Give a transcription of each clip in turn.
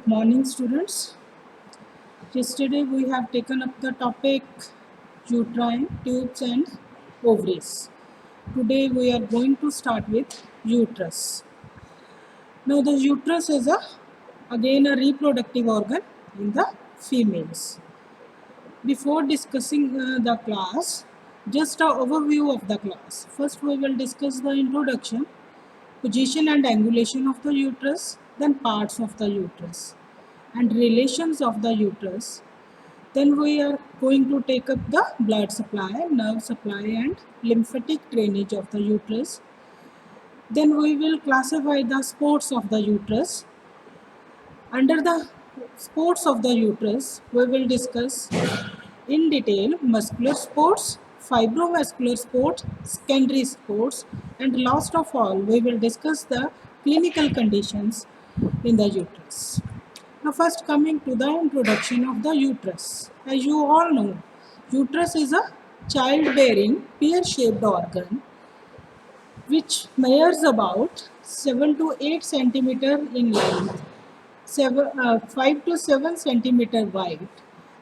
Good morning, students. Yesterday we have taken up the topic uterine tubes and ovaries. Today we are going to start with uterus. Now the uterus is again a reproductive organ in the females. Before discussing the class, just an overview of the class. First we will discuss the introduction, position and angulation of the uterus, then parts of the uterus and relations of the uterus. Then we are going to take up the blood supply, nerve supply and lymphatic drainage of the uterus. Then we will classify the sports of the uterus. Under the sports of the uterus, we will discuss in detail muscular sports, fibrovascular sports, secondary sports, and last of all, we will discuss the clinical conditions in the uterus. Now, first coming to the introduction of the uterus. As you all know, uterus is a childbearing pear-shaped organ which measures about 7 to 8 centimeter in length, 5 to 7 centimeter wide,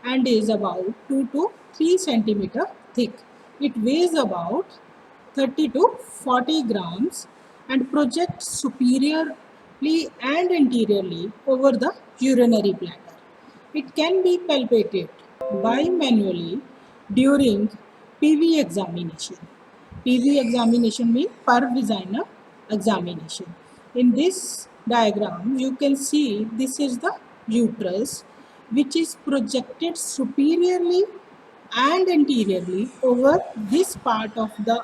and is about 2 to 3 centimeter thick. It weighs about 30 to 40 grams and projects superiorly and anteriorly over the urinary bladder. It can be palpated bimanually during PV examination. PV examination means per vagina examination. In this diagram, you can see this is the uterus which is projected superiorly and anteriorly over this part of the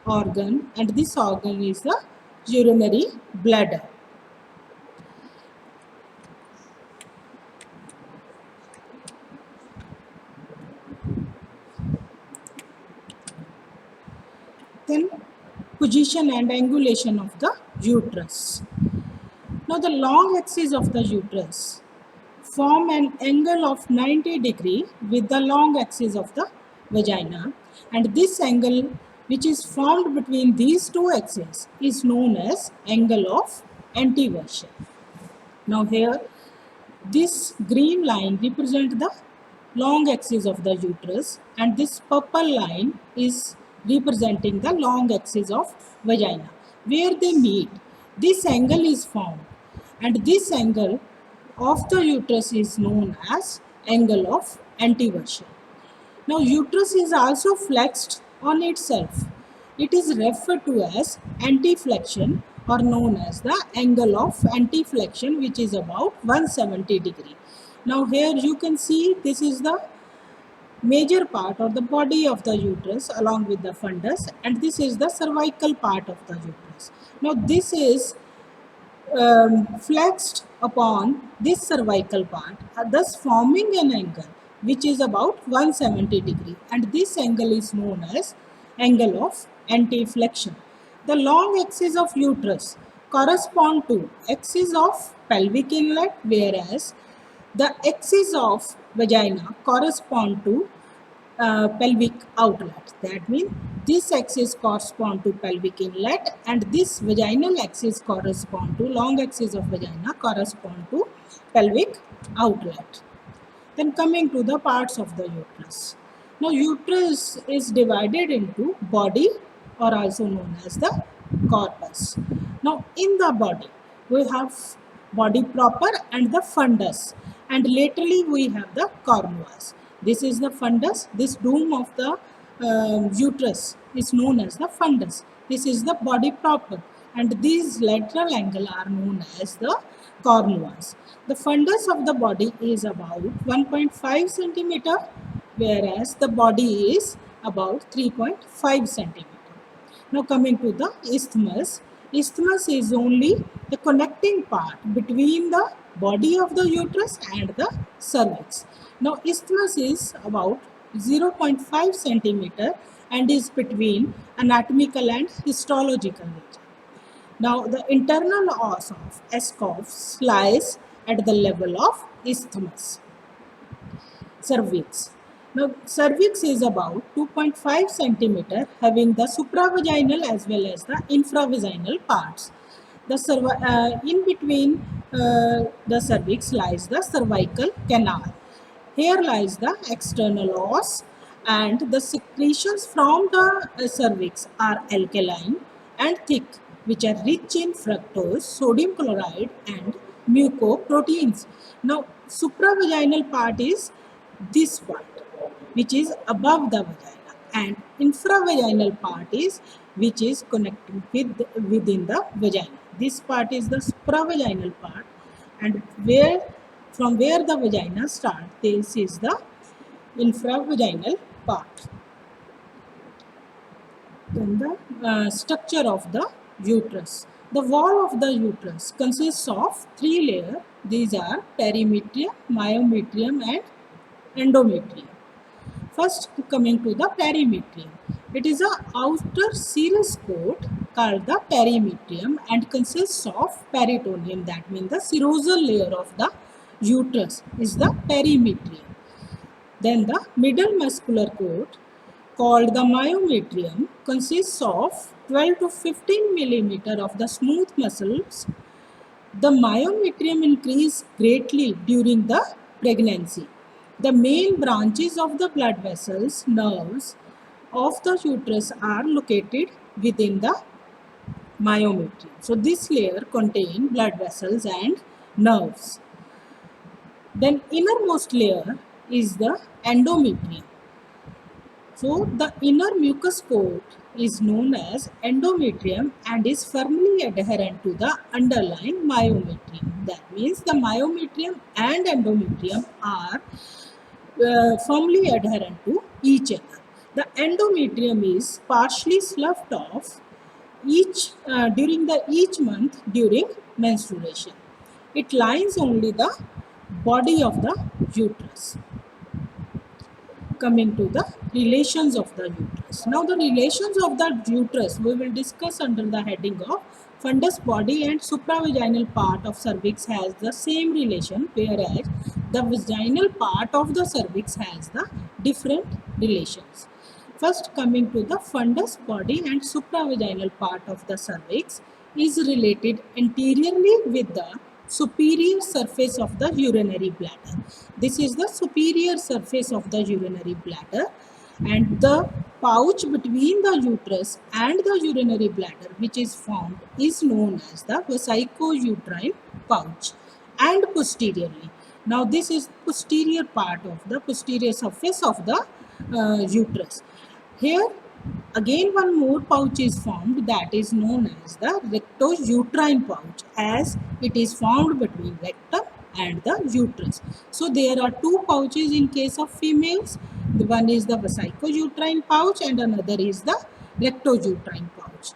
organ, and this organ is the urinary bladder. Then position and angulation of the uterus. Now the long axis of the uterus form an angle of 90 degree with the long axis of the vagina, and this angle which is formed between these two axes is known as angle of anteversion. Now here this green line represents the long axis of the uterus and this purple line is representing the long axis of vagina. Where they meet, this angle is formed and this angle of the uterus is known as angle of anteversion. Now uterus is also flexed on itself. It is referred to as anteflexion or known as the angle of anteflexion, which is about 170 degree. Now here you can see this is the major part or the body of the uterus along with the fundus, and this is the cervical part of the uterus. Now this is flexed upon this cervical part, thus forming an angle which is about 170 degree, and this angle is known as angle of anteflexion. The long axis of uterus correspond to axis of pelvic inlet, whereas the axis of vagina correspond to pelvic outlet. That means this axis correspond to pelvic inlet and this vaginal axis correspond to long axis of vagina correspond to pelvic outlet. Then coming to the parts of the uterus. Now uterus is divided into body or also known as the corpus. Now in the body we have body proper and the fundus, and laterally we have the cornuas. This is the fundus. This dome of the uterus is known as the fundus. This is the body proper, and these lateral angle are known as the cornuas. The fundus of the body is about 1.5 centimeter, whereas the body is about 3.5 centimeter. Now coming to the isthmus. Isthmus is only the connecting part between the body of the uterus and the cervix. Now isthmus is about 0.5 centimeter and is between anatomical and histological region. Now the internal os of Escophes lies at the level of isthmus. Cervix. Now cervix is about 2.5 centimeter, having the supravaginal as well as the infravaginal parts. In between the cervix lies the cervical canal. Here lies the external os, and the secretions from the cervix are alkaline and thick, which are rich in fructose, sodium chloride, and mucoproteins. Now, supravaginal part is this part, which is above the vagina, and infravaginal part is which is connected within the vagina. This part is the supravaginal part, and where the vagina starts, this is the infravaginal part. Then the structure of the uterus. The wall of the uterus consists of three layers. These are perimetrium, myometrium, and endometrium. First, coming to the perimetrium. It is a outer serous coat called the perimetrium and consists of peritoneum. That means the serosal layer of the uterus is the perimetrium. Then the middle muscular coat called the myometrium consists of 12 to 15 millimeter of the smooth muscles. The myometrium increases greatly during the pregnancy. The main branches of the blood vessels, nerves of the uterus are located within the myometrium. So this layer contains blood vessels and nerves. Then innermost layer is the endometrium. So the inner mucous coat is known as endometrium and is firmly adherent to the underlying myometrium. That means the myometrium and endometrium are firmly adherent to each other. The endometrium is partially sloughed off during each month during menstruation. It lines only the body of the uterus. Coming to the relations of the uterus. Now the relations of the uterus we will discuss under the heading of fundus body and supravaginal part of cervix has the same relation, whereas the vaginal part of the cervix has the different relations. First, coming to the fundus body and supravaginal part of the cervix is related anteriorly with the superior surface of the urinary bladder. This is the superior surface of the urinary bladder, and the pouch between the uterus and the urinary bladder which is formed is known as the vesico-uterine pouch. And posteriorly, now this is posterior part of the posterior surface of the uterus. Here again one more pouch is formed, that is known as the recto-uterine pouch, as it is formed between rectum and the uterus. So there are two pouches in case of females. The one is the vesico-uterine pouch and another is the recto-uterine pouch.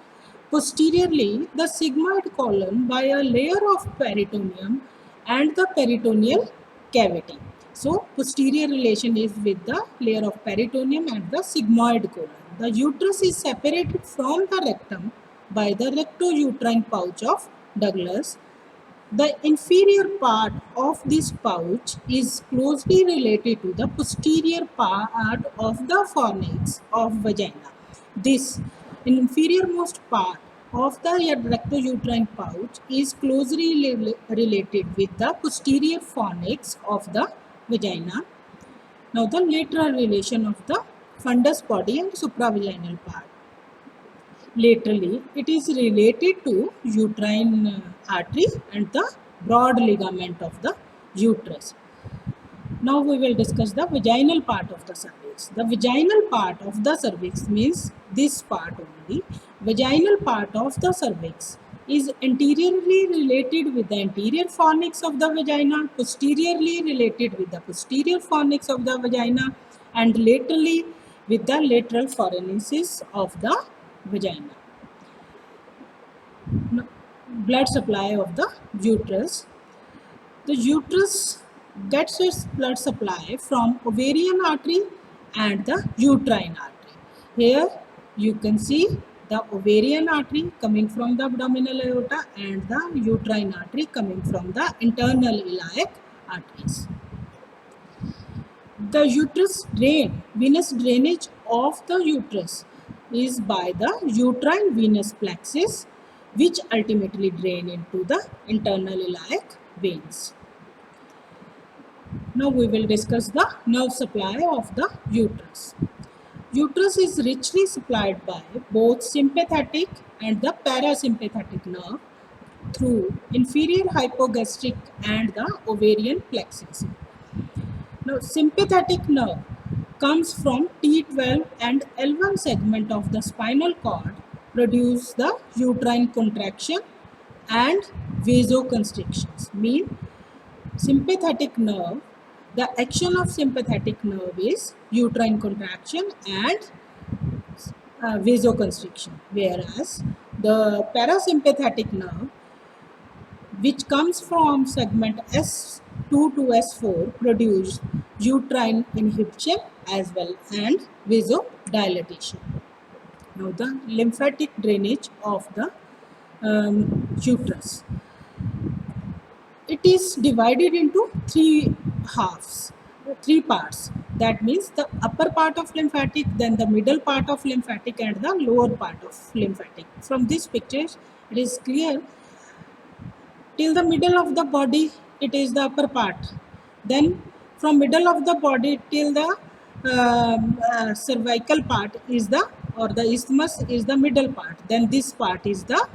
Posteriorly, the sigmoid colon by a layer of peritoneum and the peritoneal cavity. So posterior relation is with the layer of peritoneum and the sigmoid colon. The uterus is separated from the rectum by the recto-uterine pouch of Douglas. The inferior part of this pouch is closely related to the posterior part of the fornix of vagina. This inferiormost part of the recto-uterine pouch is closely related with the posterior fornix of the vagina. Now the lateral relation of the fundus body and supravaginal part. Laterally, it is related to uterine artery and the broad ligament of the uterus. Now we will discuss the vaginal part of the cervix. The vaginal part of the cervix means this part only. Vaginal part of the cervix is anteriorly related with the anterior fornix of the vagina, posteriorly related with the posterior fornix of the vagina, and laterally with the lateral fornices of the vagina. Blood supply of the uterus. The uterus gets its blood supply from ovarian artery and the uterine artery. Here you can see the ovarian artery coming from the abdominal aorta and the uterine artery coming from the internal iliac arteries. The uterus venous drainage of the uterus is by the uterine venous plexus, which ultimately drain into the internal iliac veins. Now we will discuss the nerve supply of the uterus. Uterus is richly supplied by both sympathetic and the parasympathetic nerve through inferior hypogastric and the ovarian plexus. Now, sympathetic nerve comes from T12 and L1 segment of the spinal cord, produce the uterine contraction and vasoconstrictions. Mean sympathetic nerve, the action of sympathetic nerve is uterine contraction and vasoconstriction, whereas the parasympathetic nerve, which comes from segment S2 to S4, produce uterine inhibition as well and vasodilatation. Now the lymphatic drainage of the uterus. It is divided into three halves, three parts. That means the upper part of lymphatic, then the middle part of lymphatic and the lower part of lymphatic. From this picture, it is clear till the middle of the body it is the upper part, then from middle of the body till the cervical part is the or the isthmus is the middle part, then this part is the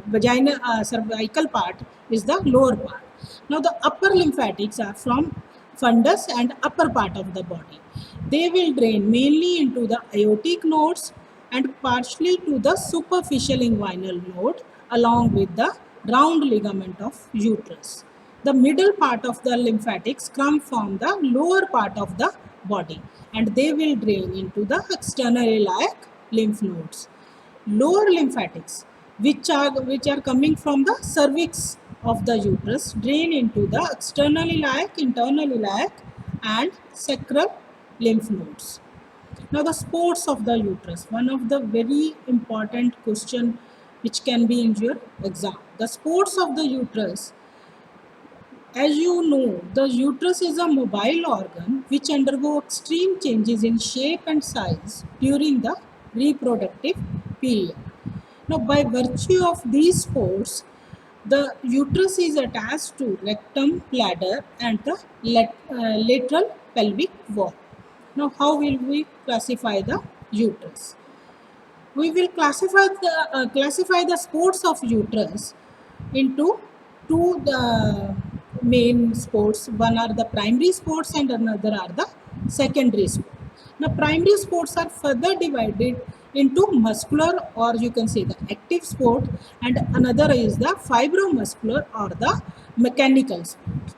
vagina cervical part is the lower part. Now the upper lymphatics are from fundus and upper part of the body. They will drain mainly into the aortic nodes and partially to the superficial inguinal node along with the round ligament of uterus. The middle part of the lymphatics come from the lower part of the body and they will drain into the external iliac lymph nodes. Lower lymphatics which are coming from the cervix of the uterus drain into the external iliac, internal iliac and sacral lymph nodes. Now the spores of the uterus, one of the very important question which can be in your exam. The spores of the uterus, as you know, the uterus is a mobile organ which undergo extreme changes in shape and size during the reproductive period. Now, by virtue of these spores, the uterus is attached to rectum, bladder, and the lateral pelvic wall. Now, how will we classify the uterus? We will classify the spores of uterus into two the main spores. One are the primary spores and another are the secondary spores. Now, primary spores are further divided into muscular or you can say the active sport and another is the fibromuscular or the mechanical sport.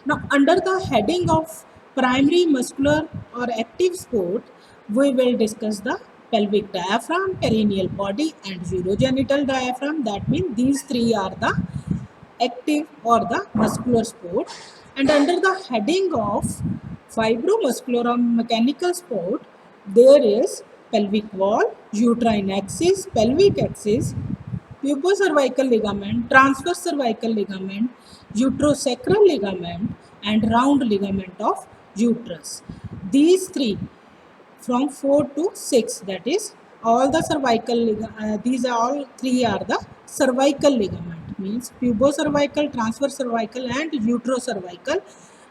Now, under the heading of primary muscular or active sport, we will discuss the pelvic diaphragm, perineal body and urogenital diaphragm. That means these three are the active or the muscular sport. And under the heading of fibromuscular or mechanical sport, there is pelvic wall, uterine axis, pelvic axis, pubocervical ligament, transverse cervical ligament, uterosacral ligament and round ligament of uterus. These three from 4 to 6, that is all the cervical these are all three are the cervical ligament, means pubocervical, transverse cervical and uterocervical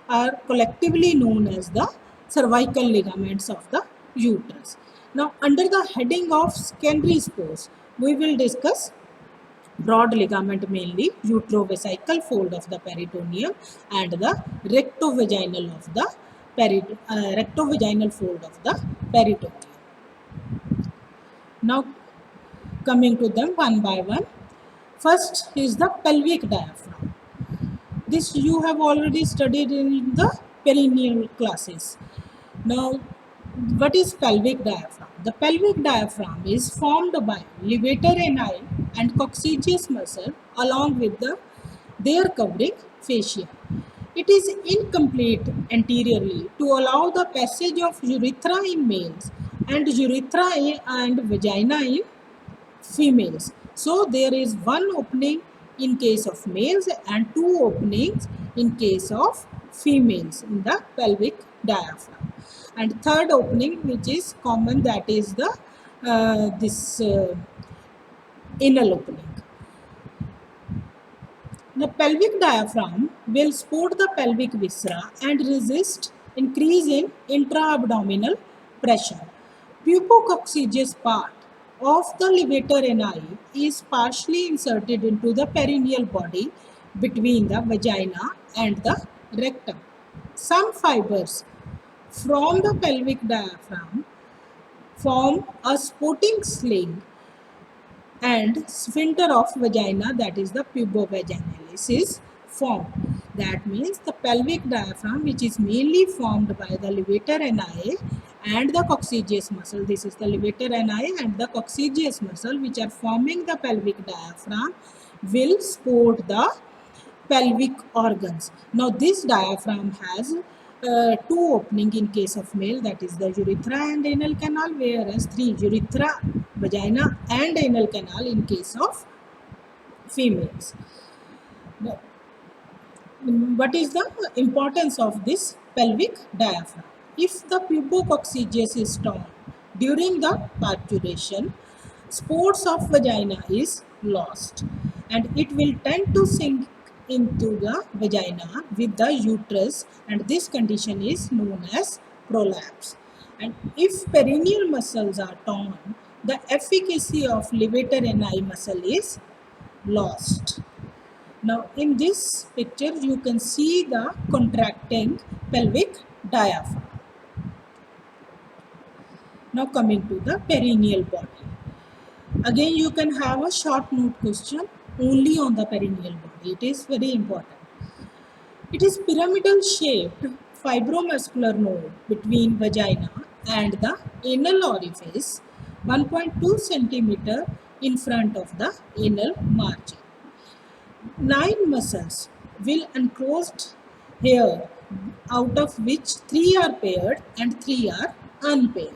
are collectively known as the cervical ligaments of the uterus. Now under the heading of secondary spores, we will discuss broad ligament, mainly uterovesical fold of the peritoneum and the rectovaginal of the rectovaginal fold of the peritoneum. Now coming to them one by one. First is the pelvic diaphragm. This you have already studied in the perineal classes. Now what is pelvic diaphragm? The pelvic diaphragm is formed by levator ani and coccygeus muscle along with their covering fascia. It is incomplete anteriorly to allow the passage of urethra in males and urethra and vagina in females. So there is one opening in case of males and two openings in case of females in the pelvic diaphragm. And third opening which is common, that is the anal opening. The pelvic diaphragm will support the pelvic viscera and resist increase in intra-abdominal pressure. Pubococcygeus part of the levator ani is partially inserted into the perineal body between the vagina and the rectum. Some fibers from the pelvic diaphragm form a supporting sling and sphincter of vagina, that is the pubovaginalis, is formed. That means the pelvic diaphragm, which is mainly formed by the levator ani and the coccygeus muscle. This is the levator ani and the coccygeus muscle, which are forming the pelvic diaphragm, will support the pelvic organs. Now this diaphragm has two opening in case of male, that is the urethra and anal canal, whereas three, urethra, vagina and anal canal in case of females. Now, what is the importance of this pelvic diaphragm? If the pubococcygeus is torn during the parturition, spores of vagina is lost and it will tend to sink into the vagina with the uterus, and this condition is known as prolapse. And if perineal muscles are torn, the efficacy of levator ani muscle is lost. Now in this picture you can see the contracting pelvic diaphragm. Now coming to the perineal body. Again you can have a short note question only on the perineal body. It is very important. It is pyramidal shaped fibromuscular node between vagina and the anal orifice 1.2 centimeter in front of the anal margin. 9 muscles will enclosed here, out of which 3 are paired and 3 are unpaired.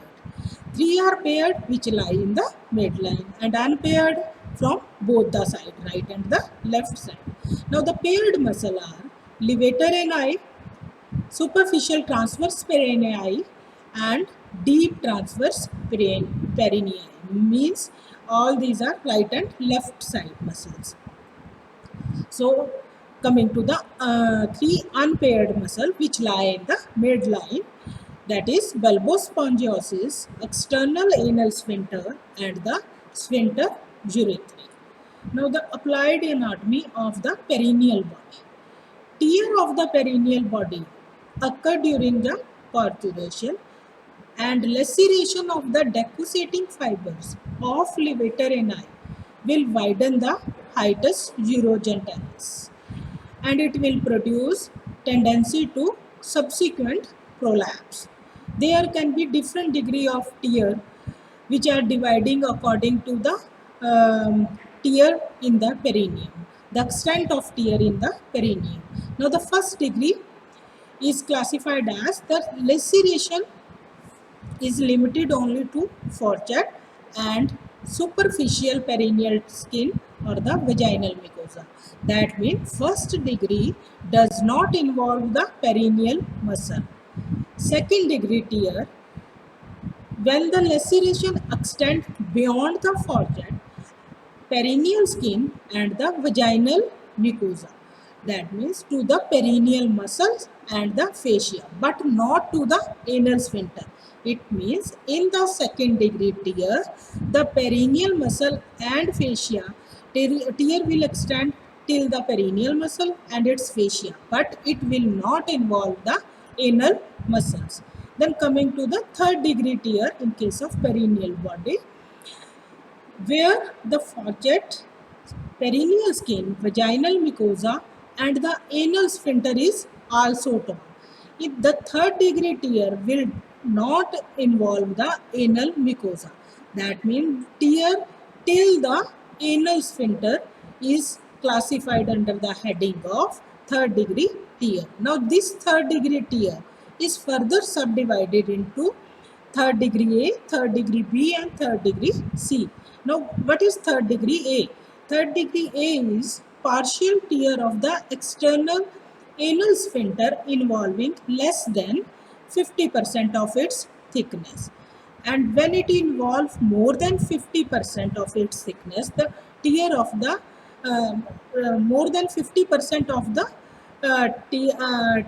3 are paired which lie in the midline and unpaired from both the side, right and the left side. Now the paired muscle are levator ani, superficial transverse perineum and deep transverse perineum. Means all these are right and left side muscles. So coming to the 3 unpaired muscle which lie in the midline, that is bulbospongiosis, external anal sphincter and the sphincter urethrae. Now the applied anatomy of the perineal body. Tear of the perineal body occur during the parturition and laceration of the decussating fibers of levator ani will widen the hiatus urogentalis and it will produce tendency to subsequent prolapse. There can be different degree of tear which are dividing according to the tear in the perineum, the extent of tear in the perineum. Now the first degree is classified as the laceration is limited only to foregut and superficial perineal skin or the vaginal mucosa. That means first degree does not involve the perineal muscle. Second degree tear, when the laceration extends beyond the foregut, perineal skin and the vaginal mucosa. That means to the perineal muscles and the fascia, but not to the anal sphincter. It means in the second degree tear, the perineal muscle and fascia, tear will extend till the perineal muscle and its fascia, but it will not involve the anal muscles. Then coming to the third degree tear in case of perineal body, where the foregut, perineal skin, vaginal mucosa and the anal sphincter is also torn. If the third degree tear will not involve the anal mucosa. That means tear till the anal sphincter is classified under the heading of third degree tear. Now this third degree tear is further subdivided into third degree A, third degree B and third degree C. Now what is third degree A? Third degree A is partial tear of the external anal sphincter involving less than 50% of its thickness. And when it involves more than 50% of its thickness, the tear of the more than 50% of the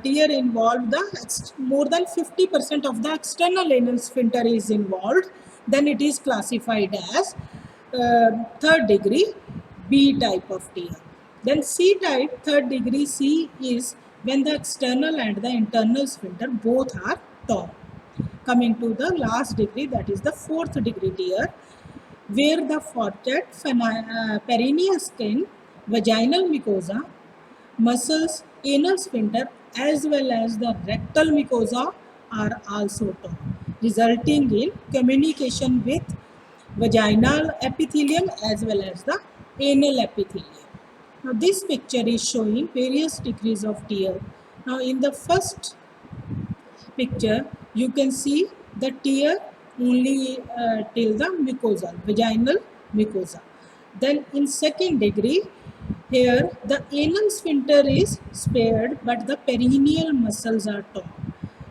tear involved, more than 50% of the external anal sphincter is involved, then it is classified as third degree B type of tear. Then C type, third degree C, is when the external and the internal sphincter both are torn. Coming to the last degree, that is the fourth degree tear, where the foregut, perineal skin, vaginal mucosa, muscles, anal sphincter, as well as the rectal mucosa are also torn, resulting in communication with vaginal epithelium as well as the anal epithelium. Now this picture is showing various degrees of tear. Now in the first picture, you can see the tear only till the mucosa, vaginal mucosa. Then in second degree, here the anal sphincter is spared, but the perineal muscles are torn.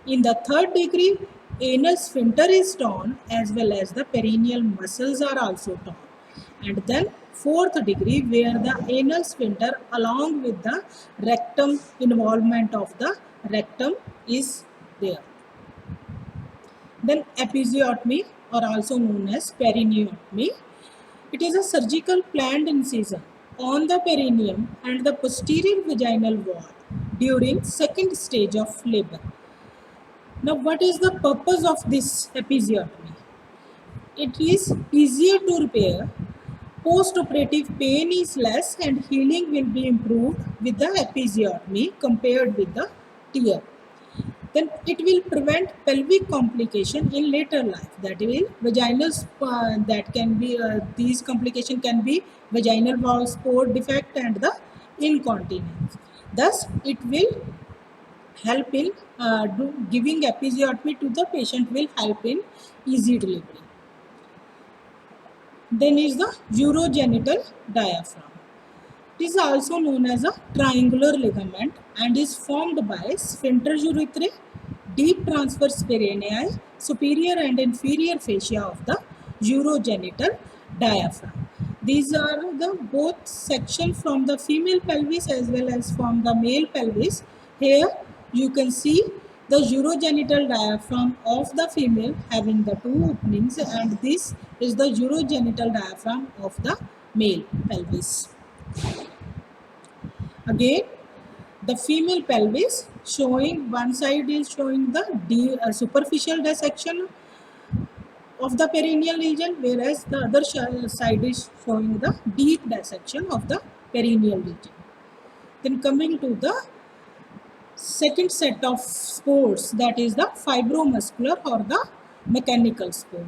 In the third degree, anal sphincter is torn as well as the perineal muscles are also torn. And then fourth degree, where the anal sphincter along with the rectum, involvement of the rectum is there. Then episiotomy, or also known as perineotomy. It is a surgical planned incision on the perineum and the posterior vaginal wall during second stage of labor. Now, what is the purpose of this episiotomy? It is easier to repair, post-operative pain is less, and healing will be improved with the episiotomy compared with the tear. Then it will prevent pelvic complication in later life. That will vaginal, that can be, these complications can be vaginal wall spore defect and the incontinence. Thus, it will help in giving episiotomy to the patient will help in easy delivery. Then is the urogenital diaphragm. It is also known as a triangular ligament and is formed by sphincter urethrae, deep transverse perineae, superior and inferior fascia of the urogenital diaphragm. These are the both sections from the female pelvis as well as from the male pelvis. Here you can see the urogenital diaphragm of the female having the two openings, and this is the urogenital diaphragm of the male pelvis. Again, the female pelvis showing one side is showing the superficial dissection of the perineal region, whereas the other side is showing the deep dissection of the perineal region. Then coming to the second set of spores, that is the fibromuscular or the mechanical spore.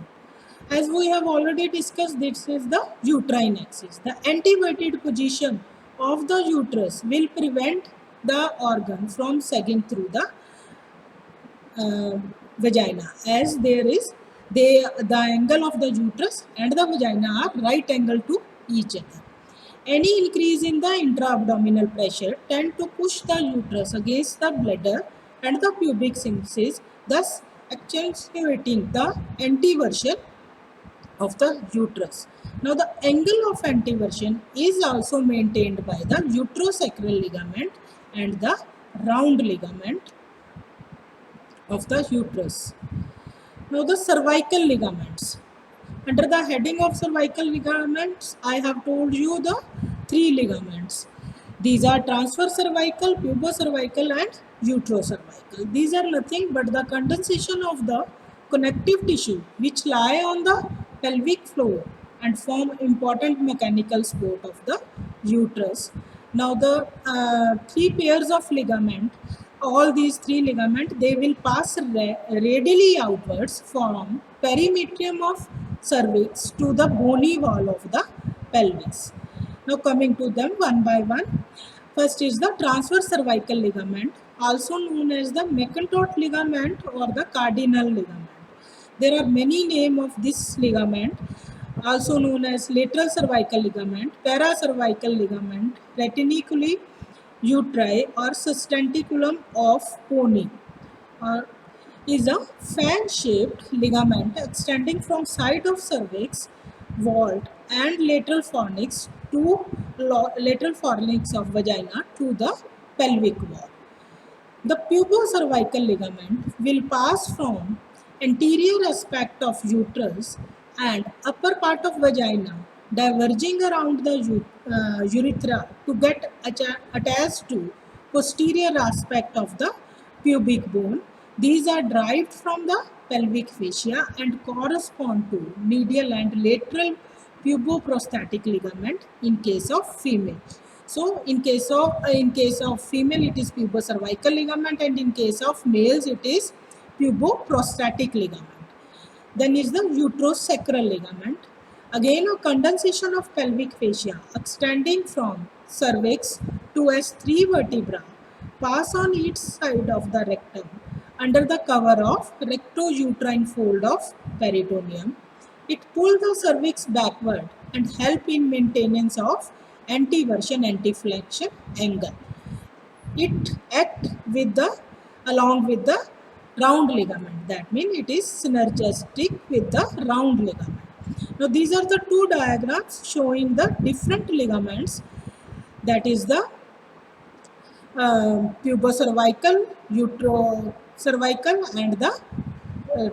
As we have already discussed, this is the uterine axis. The anteverted position of the uterus will prevent the organ from sagging through the vagina, as the angle of the uterus and the vagina are right angle to each other. Any increase in the intra-abdominal pressure tend to push the uterus against the bladder and the pubic symphysis, thus accentuating the anteversion of the uterus. Now, the angle of anteversion is also maintained by the uterosacral ligament and the round ligament of the uterus. Now, the cervical ligaments. Under the heading of cervical ligaments, I have told you the three ligaments. These are transverse cervical, pubocervical and uterocervical. These are nothing but the condensation of the connective tissue which lie on the pelvic floor and form important mechanical support of the uterus. Now the three pairs of ligament, all these three ligament, they will pass radially outwards from perimetrium of cervix to the bony wall of the pelvis. Now coming to them one by one. First is the transverse cervical ligament, also known as the McIntosh ligament or the cardinal ligament. There are many names of this ligament, also known as lateral cervical ligament, paracervical ligament, reticuli uteri or sustentaculum of Poni, is a fan-shaped ligament extending from side of cervix, vault and lateral fornix two lateral forelegs of vagina to the pelvic wall. The pubocervical ligament will pass from anterior aspect of uterus and upper part of vagina, diverging around the urethra to get attached to posterior aspect of the pubic bone. These are derived from the pelvic fascia and correspond to medial and lateral puboprostatic ligament in case of female. So in case of female it is pubocervical ligament, and in case of males it is puboprostatic ligament. Then is the uterosacral ligament. Again a condensation of pelvic fascia extending from cervix to S3 vertebra pass on each side of the rectum under the cover of rectouterine fold of peritoneum. It pulls the cervix backward and help in maintenance of anteversion anteflexion angle. It act with the along with the round ligament. That means it is synergistic with the round ligament. Now these are the two diagrams showing the different ligaments, that is the pubocervical, uterocervical and the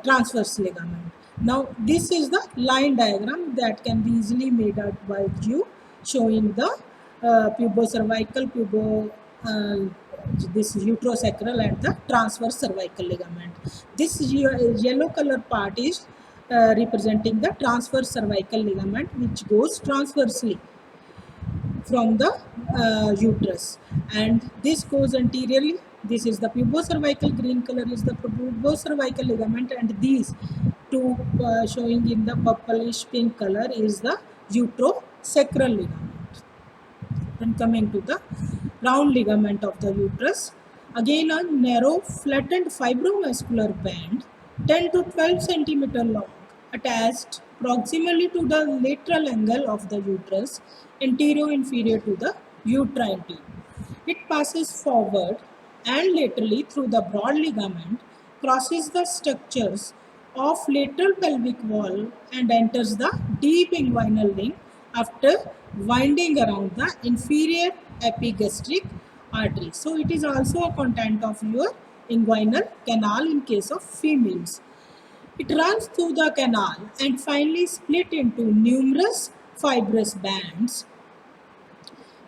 transverse ligament. Now this is the line diagram that can be easily made out by you, showing the pubocervical, this uterosacral and the transverse cervical ligament. This yellow color part is representing the transverse cervical ligament, which goes transversely from the uterus, and this goes anteriorly. This is the pubocervical, green color is the pubocervical ligament, and these two showing in the purplish pink color is the uterosacral ligament. Then coming to the round ligament of the uterus, again a narrow flattened fibromuscular band 10 to 12 centimeter long, attached proximally to the lateral angle of the uterus, anterior inferior to the uterine tube. It passes forward and laterally through the broad ligament, crosses the structures of lateral pelvic wall and enters the deep inguinal ring after winding around the inferior epigastric artery. So it is also a content of your inguinal canal in case of females. It runs through the canal and finally split into numerous fibrous bands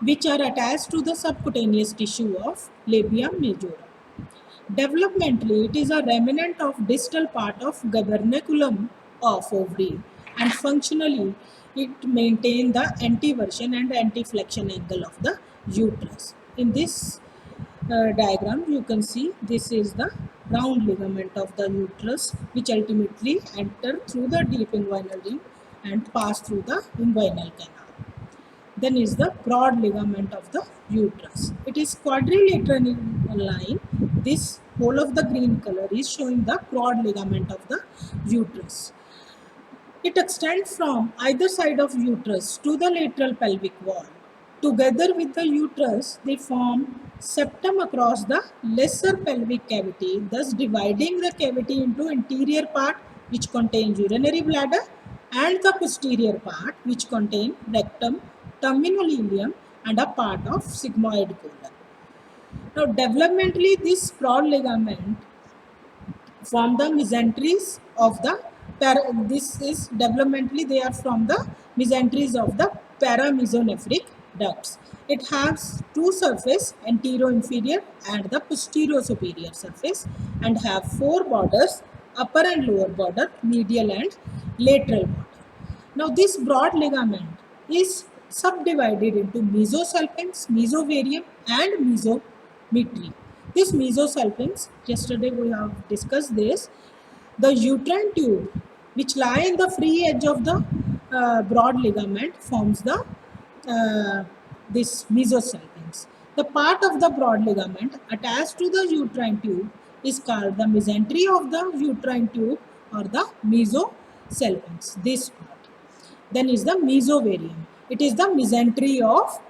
which are attached to the subcutaneous tissue of labia majora. Developmentally, it is a remnant of distal part of gubernaculum of ovary, and functionally it maintains the anteversion and anteflexion angle of the uterus. In this diagram you can see this is the round ligament of the uterus, which ultimately enter through the deep inguinal ring and pass through the inguinal canal. Then is the broad ligament of the uterus. It is quadrilateral in line. This whole of the green color is showing the broad ligament of the uterus. It extends from either side of uterus to the lateral pelvic wall. Together with the uterus, they form septum across the lesser pelvic cavity, thus dividing the cavity into anterior part, which contains urinary bladder, and the posterior part, which contains rectum, terminal ileum, and a part of sigmoid colon. Now, developmentally, this broad ligament form the mesenteries of the this is developmentally they are from the mesenteries of the paramesonephric ducts. It has two surface, anterior inferior and the posterior superior surface, and have four borders, upper and lower border, medial and lateral border. Now this broad ligament is subdivided into mesosalpinx, mesovarium and mesometry. This mesosalpinx, yesterday we have discussed this, the uterine tube which lie in the free edge of the broad ligament forms the this mesosalpinx. The part of the broad ligament attached to the uterine tube is called the mesentery of the uterine tube or the mesosalpinx. This part. Then is the mesovarium. It is the mesentery of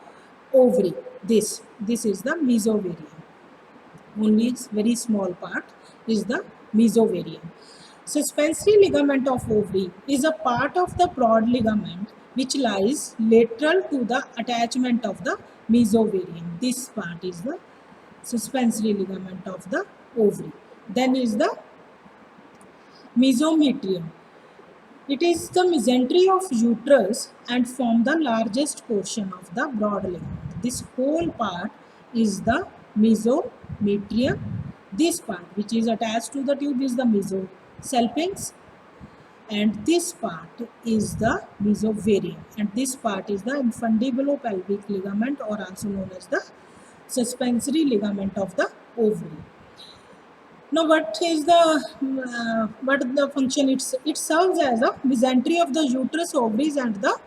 ovary. This is the mesovarium. Only very small part is the mesovarium. Suspensory ligament of ovary is a part of the broad ligament which lies lateral to the attachment of the mesovarium. This part is the suspensory ligament of the ovary. Then is the mesometrium. It is the mesentery of uterus and form the largest portion of the broad ligament. This whole part is the mesometrium. This part which is attached to the tube is the mesosalpinx, and this part is the mesovarium, and this part is the infundibulopelvic ligament, or also known as the suspensory ligament of the ovary. Now, what is the function? It serves as a mesentery of the uterus, ovaries, and the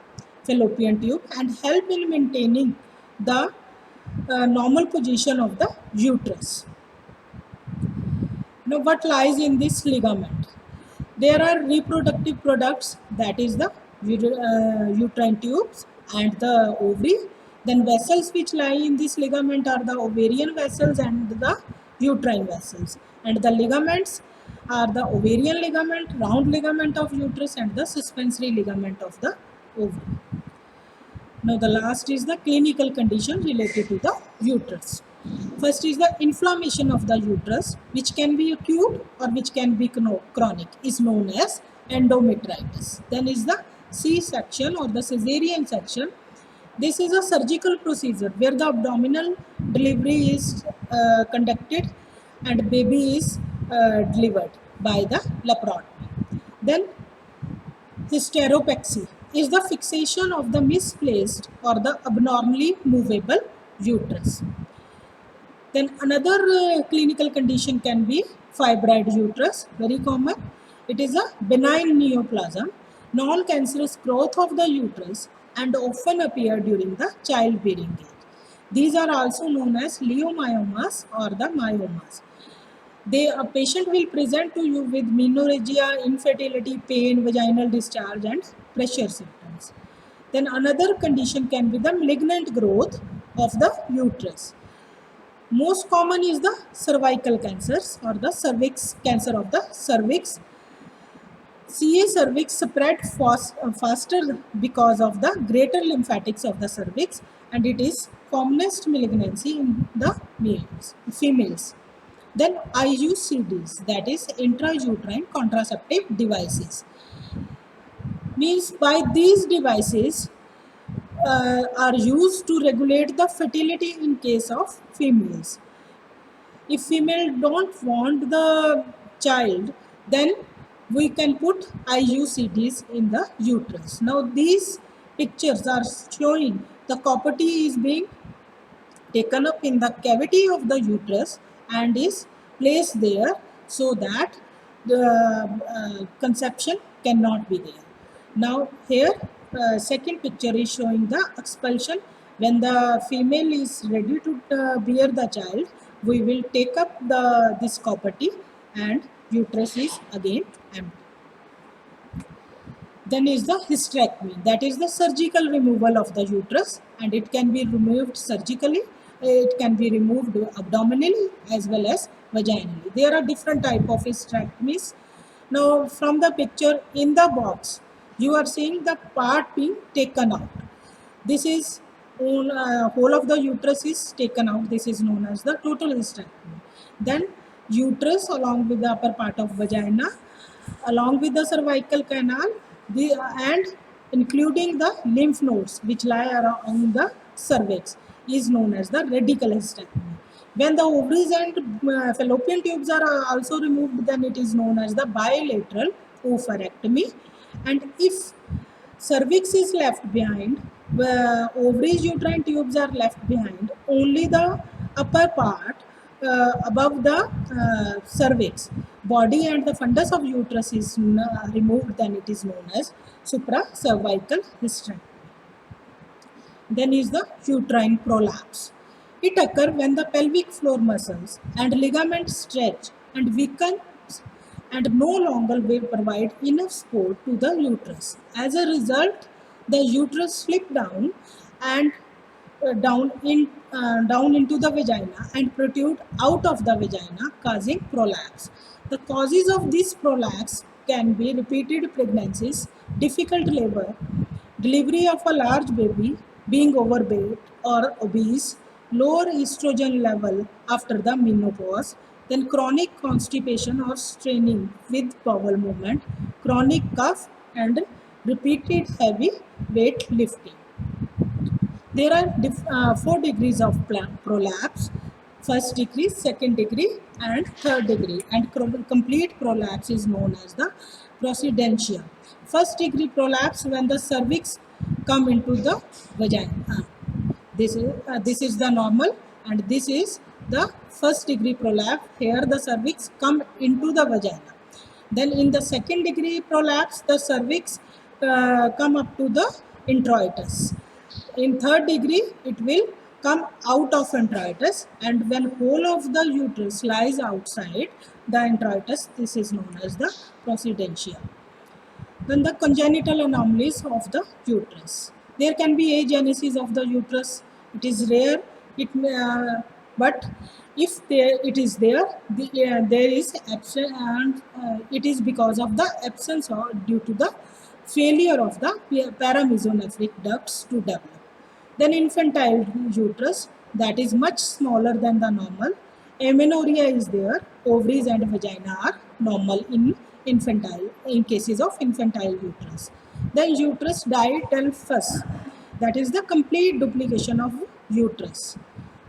fallopian tube, and help in maintaining the normal position of the uterus. Now, what lies in this ligament? There are reproductive products, that is the uterine tubes and the ovary. Then vessels which lie in this ligament are the ovarian vessels and the uterine vessels. And the ligaments are the ovarian ligament, round ligament of uterus, and the suspensory ligament of the ovary. Now the last is the clinical condition related to the uterus. First is the inflammation of the uterus, which can be acute or which can be chronic, is known as endometritis. Then is the C-section or the cesarean section. This is a surgical procedure where the abdominal delivery is conducted and baby is delivered by the laparotomy. Then hysteropexy is the fixation of the misplaced or the abnormally movable uterus. Then another clinical condition can be fibroid uterus, very common. It is a benign neoplasm, non-cancerous growth of the uterus, and often appear during the childbearing age. These are also known as leiomyomas or the myomas. A patient will present to you with menorrhagia, infertility, pain, vaginal discharge, and pressure symptoms. Then another condition can be the malignant growth of the uterus. Most common is the cervical cancers or the cervix, cancer of the cervix. CA cervix spread faster because of the greater lymphatics of the cervix, and it is commonest malignancy in the females. Then IUCDs, that is intrauterine contraceptive devices. Means by these devices are used to regulate the fertility in case of females. If female don't want the child, then we can put IUCDs in the uterus. Now these pictures are showing the copper T is being taken up in the cavity of the uterus and is placed there so that the conception cannot be there. Now here second picture is showing the expulsion. When the female is ready to bear the child, we will take up this copper T and uterus is again empty. Then is the hysterectomy, that is the surgical removal of the uterus, and it can be removed surgically, it can be removed abdominally as well as vaginally. There are different type of hysterectomies. Now from the picture in the box, you are seeing the part being taken out. This is whole of the uterus is taken out. This is known as the total hysterectomy. Then uterus along with the upper part of vagina, along with the cervical canal, and including the lymph nodes which lie around the cervix, is known as the radical hysterectomy. When the ovaries and fallopian tubes are also removed, then it is known as the bilateral oophorectomy. And if cervix is left behind, ovaries, uterine tubes are left behind, only the upper part above the cervix, body and the fundus of uterus is removed, then it is known as supracervical hysterectomy. Then is the uterine prolapse. It occurs when the pelvic floor muscles and ligaments stretch and weaken and no longer will provide enough support to the uterus. As a result, the uterus slips down and down into the vagina and protrude out of the vagina, causing prolapse. The causes of this prolapse can be repeated pregnancies, difficult labor, Delivery of a large baby, being overweight or obese, lower estrogen level after the menopause, then chronic constipation or straining with bowel movement, chronic cough, and repeated heavy weight lifting. There are 4 degrees of prolapse: first degree, second degree, and third degree. And complete prolapse is known as the procedentia. First degree prolapse when the cervix come into the vagina. This is the normal, and this is the first degree prolapse. Here the cervix come into the vagina. Then in the second degree prolapse, the cervix come up to the introitus. In third degree, it will come out of introitus, and when whole of the uterus lies outside the introitus, this is known as the procedentia. Then the congenital anomalies of the uterus. There can be agenesis of the uterus. It is rare, but if it is there, there is absence, and it is because of the absence or due to the failure of the paramesonephric ducts to develop. Then infantile uterus, that is much smaller than the normal. Amenorrhea is there. Ovaries and vagina are normal in cases of infantile uterus. Then uterus didelphus, that is the complete duplication of uterus.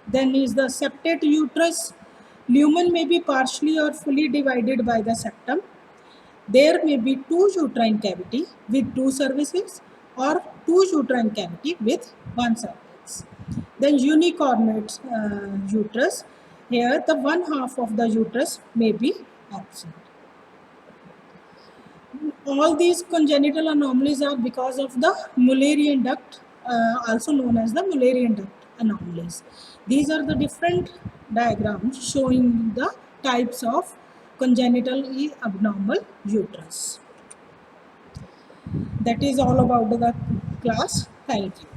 Then is the septate uterus. Lumen may be partially or fully divided by the septum. There may be 2 uterine cavity with 2 cervices, or 2 uterine cavity with 1 cervix. Then unicornate uterus. Here the one half of the uterus may be absent. All these congenital anomalies are because of the Mullerian duct, also known as the Mullerian duct anomalies. These are the different diagrams showing the types of congenitally abnormal uterus. That is all about the class. Thank you.